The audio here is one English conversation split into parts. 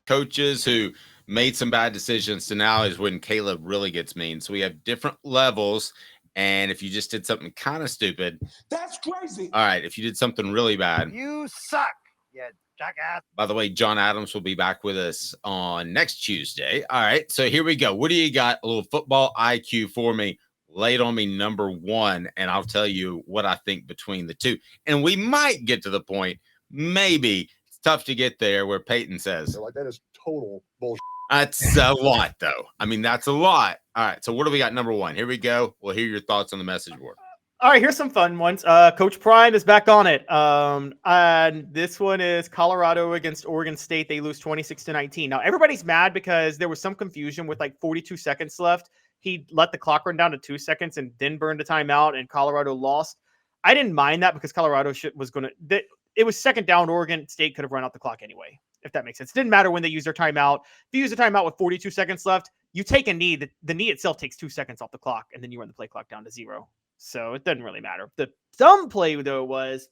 coaches who made some bad decisions to now is when Caleb really gets mean. So we have different levels. And if you just did something kind of stupid, that's crazy. All right. If you did something really bad, you suck. Yeah, jackass. By the way, John Adams will be back with us on next Tuesday. All right. So here we go. What do you got? A little football IQ for me. Lay it on me, number one, and I'll tell you what I think between the two. And we might get to the point, maybe it's tough to get there, where Peyton says, They're like, that is total bullshit. That's a lot, though. I mean, that's a lot. All right. So what do we got? Number one. Here we go. We'll hear your thoughts on the message board. All right, here's some fun ones. Coach Prime is back on it. And this one is Colorado against Oregon State. They lose 26-19. Now, everybody's mad because there was some confusion with like 42 seconds left. He let the clock run down to 2 seconds and then burned a timeout, and Colorado lost. I didn't mind that because Colorado was going to – it was second down. Oregon State could have run out the clock anyway, if that makes sense. It didn't matter when they used their timeout. If you use a timeout with 42 seconds left, you take a knee. The knee itself takes 2 seconds off the clock, and then you run the play clock down to 0. So it doesn't really matter. The dumb play, though, was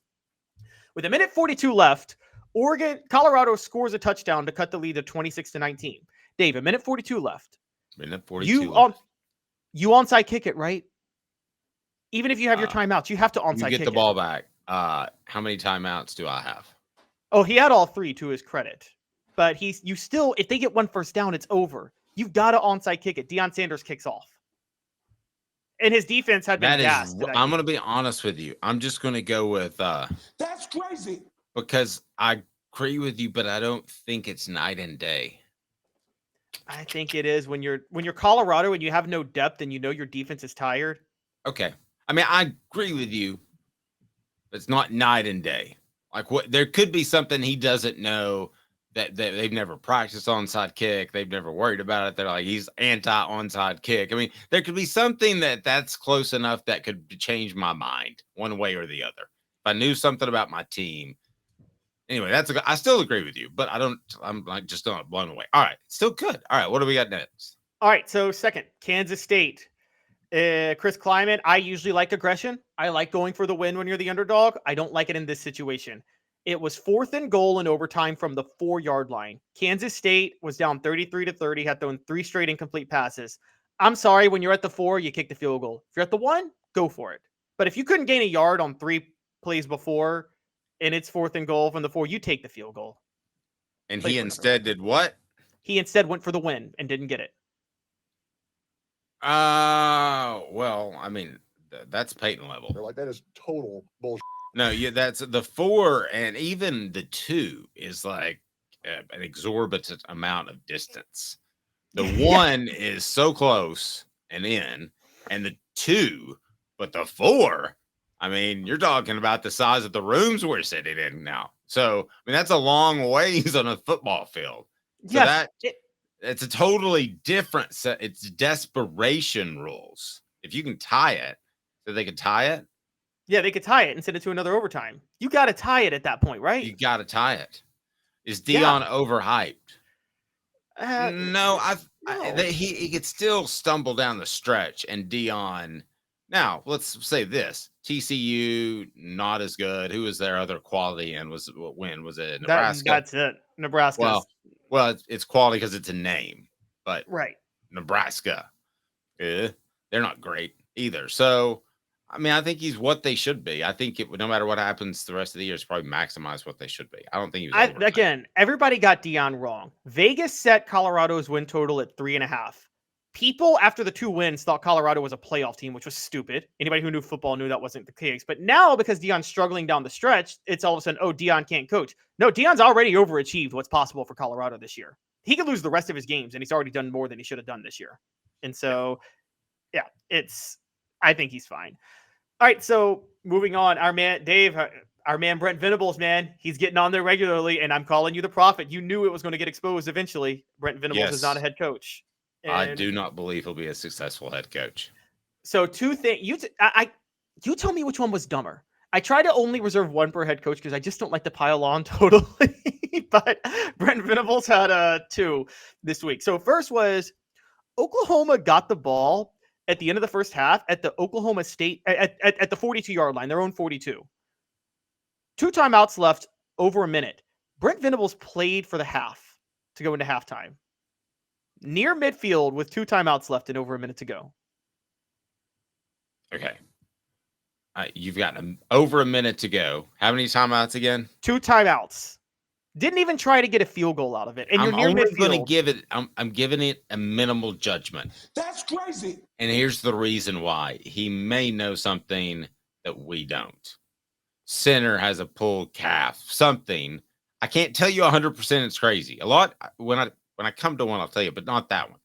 with 1:42 left, Colorado scores a touchdown to cut the lead to 26-19. Dave, 1:42 left. 1:42. You onside kick it, right? Even if you have your timeouts, you have to onside kick it. You get the ball back. How many timeouts do I have? Oh, he had all 3 to his credit. But you still, if they get one first down, it's over. You've got to onside kick it. Deion Sanders kicks off. And his defense had been gassed. I'm going to be honest with you. I'm just going to go with that's crazy. Because I agree with you, but I don't think it's night and day. I think it is when you're Colorado and you have no depth and you know your defense is tired. Okay. I mean, I agree with you, but it's not night and day. Like there could be something he doesn't know that they've never practiced onside kick. They've never worried about it. They're like, he's anti-onside kick. I mean, there could be something that's close enough that could change my mind one way or the other. If I knew something about my team. Anyway, I still agree with you, but I'm like just not blown away. All right. Still good. All right. What do we got next? All right. So second, Kansas State. Chris Klieman, I usually like aggression. I like going for the win when you're the underdog. I don't like it in this situation. It was 4th and goal in overtime from the 4-yard line. Kansas State was down 33-30, had thrown 3 straight incomplete passes. I'm sorry, when you're at the 4, you kick the field goal. If you're at the 1, go for it. But if you couldn't gain a yard on 3 plays before and it's 4th and goal from the 4, you take the field goal. And he instead did what? He instead went for the win and didn't get it. Well, I mean, that's Peyton level. They're like, that is total bullshit. No, that's the 4 and even the 2 is like an exorbitant amount of distance. The 1 is so close and the 2, but the 4, I mean, you're talking about the size of the rooms we're sitting in now. So, I mean, that's a long ways on a football field. So it's a totally different set. It's desperation rules. If you can tie it, so they could tie it. Yeah, they could tie it and send it to another overtime. You got to tie it at that point, right? You got to tie it. Is Deion overhyped? No, he could still stumble down the stretch, and Deion. Now, let's say this: TCU not as good. Who was their other quality? And was it Nebraska? That's it, Nebraska. Well, it's quality because it's a name, but right, Nebraska, they're not great either. So. I mean, I think he's what they should be. I think no matter what happens the rest of the year, it's probably maximize what they should be. I don't think he was again, everybody got Deion wrong. Vegas set Colorado's win total at 3.5. People after the 2 wins thought Colorado was a playoff team, which was stupid. Anybody who knew football knew that wasn't the case. But now, because Deion's struggling down the stretch, it's all of a sudden, Deion can't coach. No, Deion's already overachieved what's possible for Colorado this year. He could lose the rest of his games, and he's already done more than he should have done this year. And so, I think he's fine. All right, so moving on, our man Brent Venables, man, he's getting on there regularly, and I'm calling you the prophet. You knew it was going to get exposed eventually. Brent Venables is not a head coach. And I do not believe he'll be a successful head coach. So 2 things. You tell me which one was dumber. I try to only reserve 1 per head coach because I just don't like to pile on totally. But Brent Venables had 2 this week. So first was Oklahoma got the ball at the end of the first half at the Oklahoma State at the 42-yard line, their own 42. 2 timeouts left, over a minute. Brent Venables played for the half. to go into halftime. Near midfield with 2 timeouts left and over a minute to go. Okay. You've got over a minute to go. How many timeouts again? 2 timeouts. Didn't even try to get a field goal out of it. And I'm you're near only midfield. going to give it. I'm giving it a minimal judgment. That's crazy. And here's the reason why. He may know something that we don't. Center has a pulled calf. Something. I can't tell you 100% it's crazy. A lot when I come to one, I'll tell you, but not that one.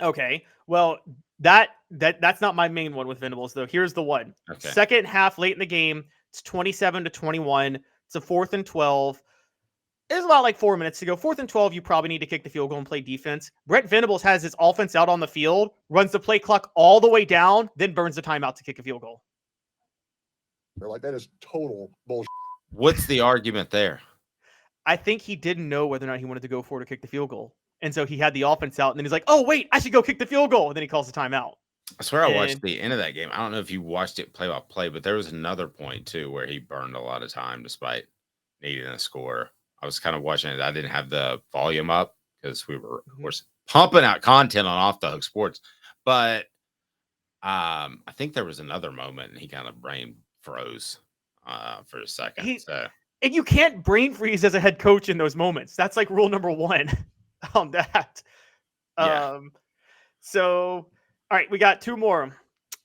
Okay. Well, that's not my main one with Venables, though. Here's the one. Okay. Second half, late in the game, it's 27-21. It's a 4th and 12. There's about like 4 minutes to go. 4th and 12, you probably need to kick the field goal and play defense. Brent Venables has his offense out on the field, runs the play clock all the way down, then burns the timeout to kick a field goal. They're like, that is total bullshit. What's the argument there? I think he didn't know whether or not he wanted to go for it or kick the field goal. And so he had the offense out, and then he's like, oh, wait, I should go kick the field goal. And then he calls the timeout. I swear I watched the end of that game. I don't know if you watched it play by play, but there was another point, too, where he burned a lot of time despite needing a score. I was kind of watching it. I didn't have the volume up because we were, of course, pumping out content on Off the Hook Sports. But I think there was another moment, and he kind of brain froze for a second. And you can't brain freeze as a head coach in those moments. That's like rule number 1 on that. Yeah. So, all right, we got 2 more.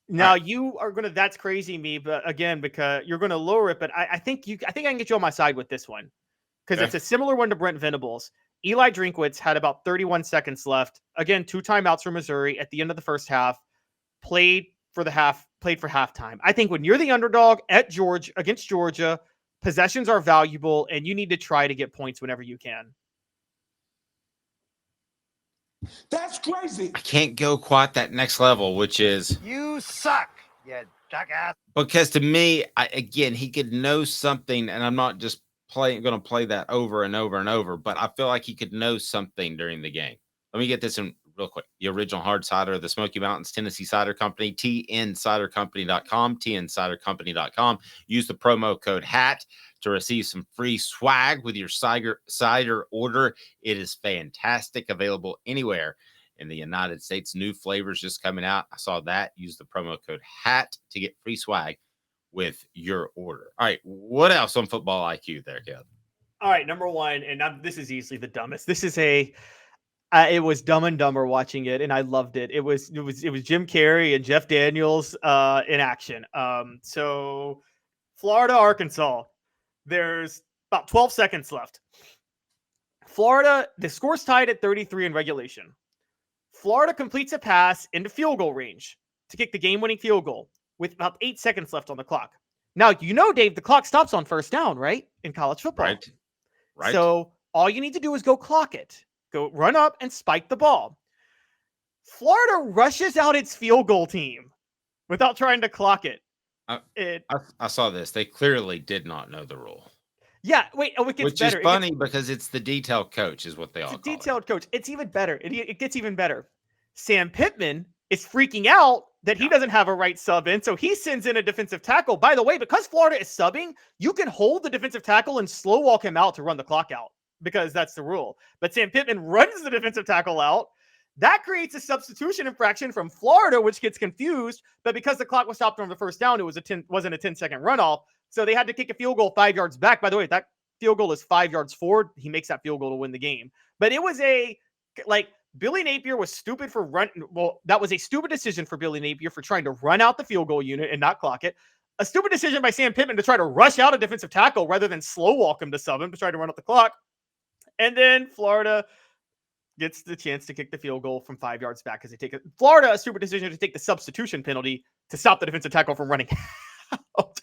Now you are going to, that's crazy me, but again, because you're going to lower it, but I think I can get you on my side with this one. Because it's a similar one to Brent Venables. Eli Drinkwitz had about 31 seconds left. Again, 2 timeouts for Missouri at the end of the first half. Played for halftime. I think when you're the underdog at Georgia against Georgia, possessions are valuable, and you need to try to get points whenever you can. That's crazy. I can't go quite that next level, which is You suck, you jackass. because to me, he could know something, and I'm not just going to play that over and over and over, but I feel like he could know something during the game. Let me get this in real quick. The original hard cider of the Smoky Mountains Tennessee Cider Company, tncidercompany.com, tncidercompany.com. Use the promo code HAT to receive some free swag with your cider order. It is fantastic. Available anywhere in the United States. New flavors just coming out. I saw that. Use the promo code HAT to get free swag with your order. All right. What else on Football IQ there, Kev? All right. Number 1, and this is easily the dumbest. This is it was Dumb and Dumber watching it, and I loved it. It was Jim Carrey and Jeff Daniels in action. So Florida, Arkansas. There's about 12 seconds left. Florida, the score's tied at 33 in regulation. Florida completes a pass into field goal range to kick the game-winning field goal with about 8 seconds left on the clock. Now, Dave, the clock stops on first down, right? In college football. Right. So all you need to do is go clock it. Go run up and spike the ball. Florida rushes out its field goal team without trying to clock it. I saw this. They clearly did not know the rule. Yeah, wait. Oh, it gets Which better. is funny because it's the detailed coach is what they all call it. Detailed coach. It's even better. It gets even better. Sam Pittman is freaking out that he doesn't have a right sub in, so he sends in a defensive tackle. By the way, because Florida is subbing, you can hold the defensive tackle and slow walk him out to run the clock out because that's the rule. But Sam Pittman runs the defensive tackle out. That creates a substitution infraction from Florida, which gets confused. But because the clock was stopped on the first down, it wasn't a 10-second runoff. So they had to kick a field goal 5 yards back. By the way, that field goal is 5 yards forward. He makes that field goal to win the game. But it was Billy Napier was stupid for that was a stupid decision for Billy Napier for trying to run out the field goal unit and not clock it. A stupid decision by Sam Pittman to try to rush out a defensive tackle rather than slow walk him to sub him to try to run out the clock. And then Florida gets the chance to kick the field goal from 5 yards back because Florida, a stupid decision to take the substitution penalty to stop the defensive tackle from running out.